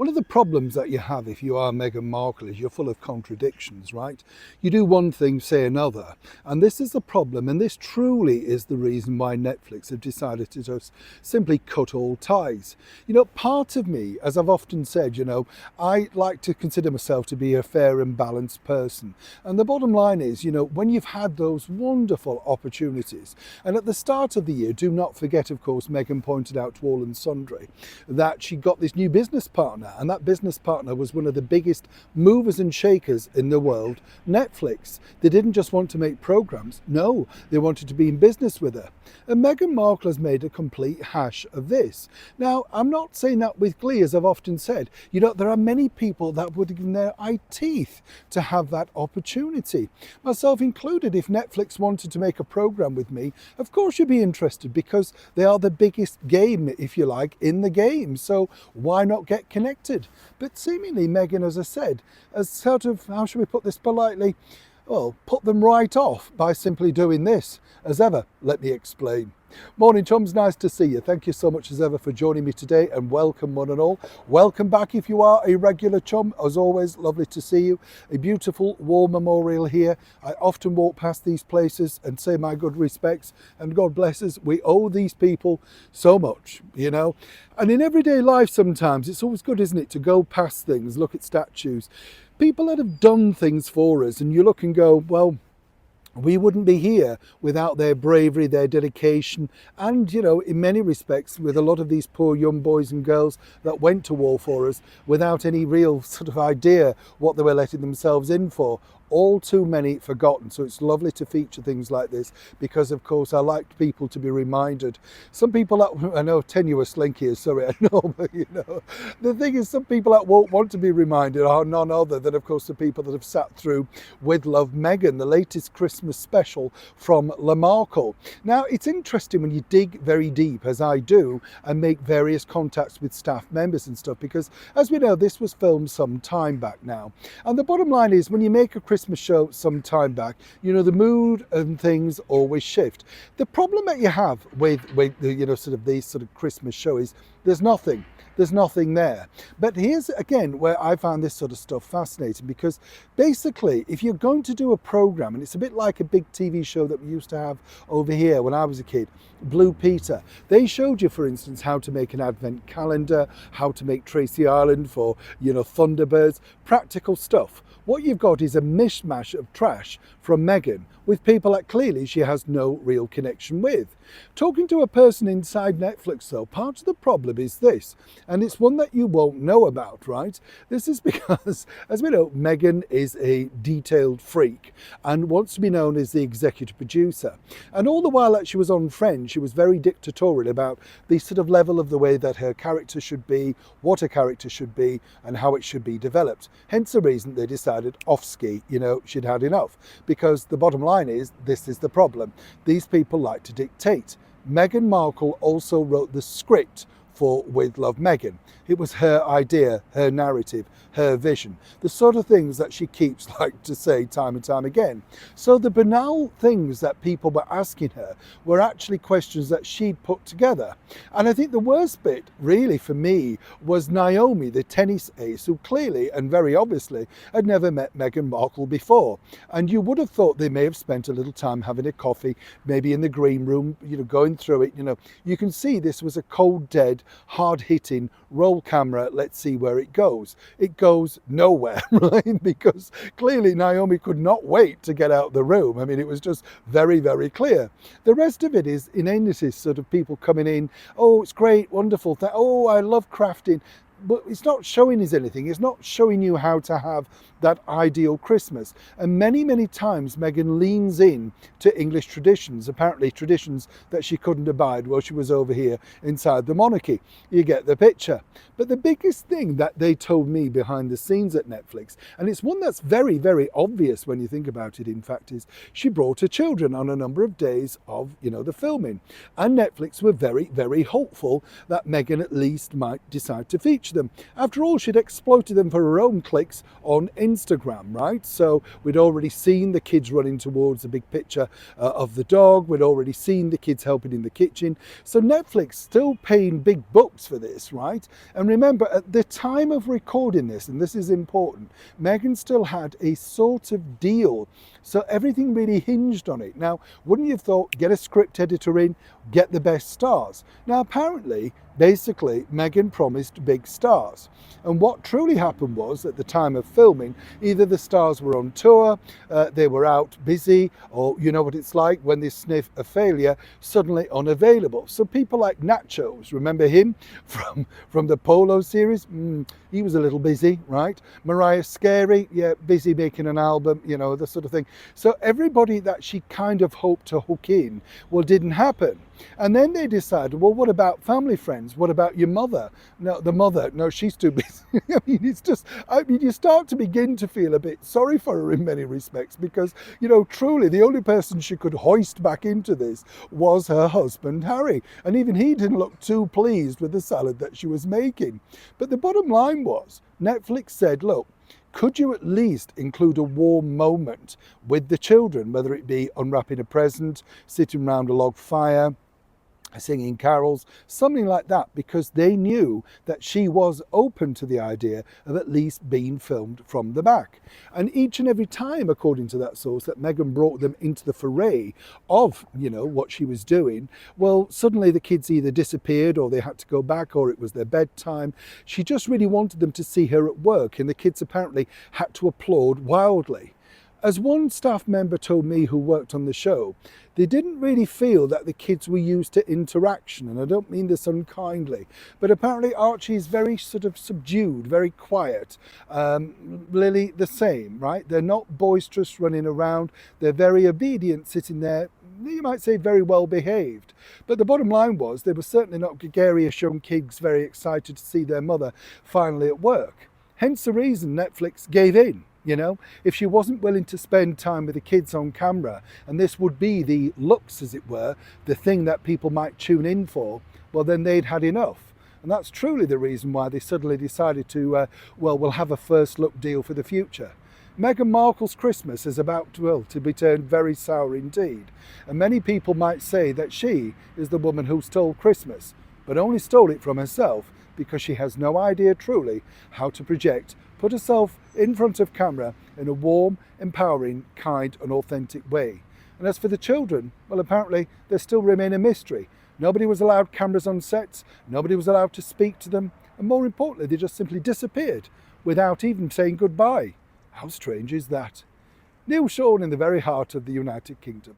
One of the problems that you have if you are Meghan Markle is you're full of contradictions, right? You do one thing, say another. And this is the problem, and this truly is the reason why Netflix have decided to just simply cut all ties. Part of me, as I've often said, I like to consider myself to be a fair and balanced person. And the bottom line is, when you've had those wonderful opportunities, and at the start of the year, do not forget, of course, Meghan pointed out to all and sundry that she got this new business partner. And that business partner was one of the biggest movers and shakers in the world, Netflix. They didn't just want to make programs, no, they wanted to be in business with her. And Meghan Markle has made a complete hash of this. Now, I'm not saying that with glee, as I've often said. There are many people that would have given their eye teeth to have that opportunity. Myself included, if Netflix wanted to make a program with me, of course you'd be interested because they are the biggest game, if you like, in the game. So why not get connected? But seemingly Meghan, as I said, has sort of, how should we put this politely, well, put them right off by simply doing this. As ever, let me explain. Morning chums, nice to see you. Thank you so much as ever for joining me today, and welcome one and all. Welcome back if you are a regular chum. As always, lovely to see you. A beautiful war memorial here. I often walk past these places and say my good respects, and God bless us. We owe these people so much, And in everyday life sometimes it's always good, isn't it, to go past things, look at statues, people that have done things for us, and you look and go, well, we wouldn't be here without their bravery, their dedication, and, in many respects, with a lot of these poor young boys and girls that went to war for us without any real sort of idea what they were letting themselves in for. All too many forgotten. So it's lovely to feature things like this because, of course, I like people to be reminded. Some people that, I know tenuous link here, sorry, I know, but the thing is, some people that won't want to be reminded are none other than, of course, the people that have sat through With Love Meghan, the latest Christmas special from La Markle. Now, it's interesting when you dig very deep, as I do, and make various contacts with staff members and stuff, because as we know, this was filmed some time back now. And the bottom line is, when you make a Christmas show some time back, the mood and things always shift. The problem that you have with the, sort of these sort of Christmas shows is there's nothing there. But here's again where I found this sort of stuff fascinating, because basically if you're going to do a program, and it's a bit like a big TV show that we used to have over here when I was a kid, Blue Peter, they showed you, for instance, how to make an advent calendar, how to make Tracy Island for Thunderbirds, practical stuff. What you've got is a mishmash of trash from Meghan with people that clearly she has no real connection with. Talking to a person inside Netflix, though, part of the problem is this, and it's one that you won't know about, right? This is because, as we know, Meghan is a detailed freak and wants to be known as the executive producer. And all the while that she was on Friends, she was very dictatorial about the sort of level of the way that her character should be, what a character should be, and how it should be developed. Hence the reason they decided off-ski, she'd had enough. Because the bottom line is, this is the problem. These people like to dictate. Meghan Markle also wrote the script for With Love Meghan. It was her idea, her narrative, her vision, the sort of things that she keeps like to say time and time again. So the banal things that people were asking her were actually questions that she'd put together. And I think the worst bit really for me was Naomi, the tennis ace, who clearly and very obviously had never met Meghan Markle before. And you would have thought they may have spent a little time having a coffee, maybe in the green room, going through it. You can see this was a cold, dead, hard-hitting roll camera. Let's see where it goes. It goes nowhere, right? Because clearly Naomi could not wait to get out of the room. I mean, it was just very, very clear. The rest of it is inanities, sort of people coming in. Oh, it's great, wonderful. Oh, I love crafting. But it's not showing us anything. It's not showing you how to have that ideal Christmas. And many, many times Meghan leans in to English traditions, apparently traditions that she couldn't abide while she was over here inside the monarchy. You get the picture. But the biggest thing that they told me behind the scenes at Netflix, and it's one that's very, very obvious when you think about it, in fact, is she brought her children on a number of days of, the filming. And Netflix were very, very hopeful that Meghan at least might decide to feature feature them. After all, she'd exploited them for her own clicks on Instagram, right? So we'd already seen the kids running towards the big picture of the dog. We'd already seen the kids helping in the kitchen. So Netflix still paying big bucks for this, right? And remember, at the time of recording this, and this is important, Meghan still had a sort of deal. So everything really hinged on it. Now, wouldn't you have thought, get a script editor in, get the best stars? Now, apparently, basically, Meghan promised big stars. And what truly happened was, at the time of filming, either the stars were on tour, they were out busy, or you know what it's like when they sniff a failure, suddenly unavailable. So people like Nachos, remember him from the Polo series? He was a little busy, right? Mariah Carey, yeah, busy making an album, you know, the sort of thing. So everybody that she kind of hoped to hook in, well, didn't happen. And then they decided, well, what about family friends? What about your mother? No, the mother, no, she's too busy. You start to begin to feel a bit sorry for her in many respects because, you know, truly the only person she could hoist back into this was her husband, Harry. And even he didn't look too pleased with the salad that she was making. But the bottom line was, Netflix said, look, could you at least include a warm moment with the children, whether it be unwrapping a present, sitting around a log fire, singing carols, something like that, because they knew that she was open to the idea of at least being filmed from the back. And each and every time, according to that source, that Meghan brought them into the foray of, you know, what she was doing, well, suddenly the kids either disappeared or they had to go back or it was their bedtime. She just really wanted them to see her at work, and the kids apparently had to applaud wildly. As one staff member told me who worked on the show, they didn't really feel that the kids were used to interaction, and I don't mean this unkindly, but apparently Archie is very sort of subdued, very quiet. Lily the same, right? They're not boisterous running around, they're very obedient sitting there, you might say very well behaved. But the bottom line was they were certainly not gregarious young kids very excited to see their mother finally at work. Hence the reason Netflix gave in. You know, if she wasn't willing to spend time with the kids on camera, and this would be the looks, as it were, the thing that people might tune in for, well, then they'd had enough. And that's truly the reason why they suddenly decided to, well, we'll have a first look deal for the future. Meghan Markle's Christmas is about to be turned very sour indeed. And many people might say that she is the woman who stole Christmas, but only stole it from herself because she has no idea truly how to project, put herself in front of camera in a warm, empowering, kind and authentic way. And as for the children, well, apparently they still remain a mystery. Nobody was allowed cameras on sets, nobody was allowed to speak to them, and more importantly, they just simply disappeared without even saying goodbye. How strange is that? Neil Sean in the very heart of the United Kingdom.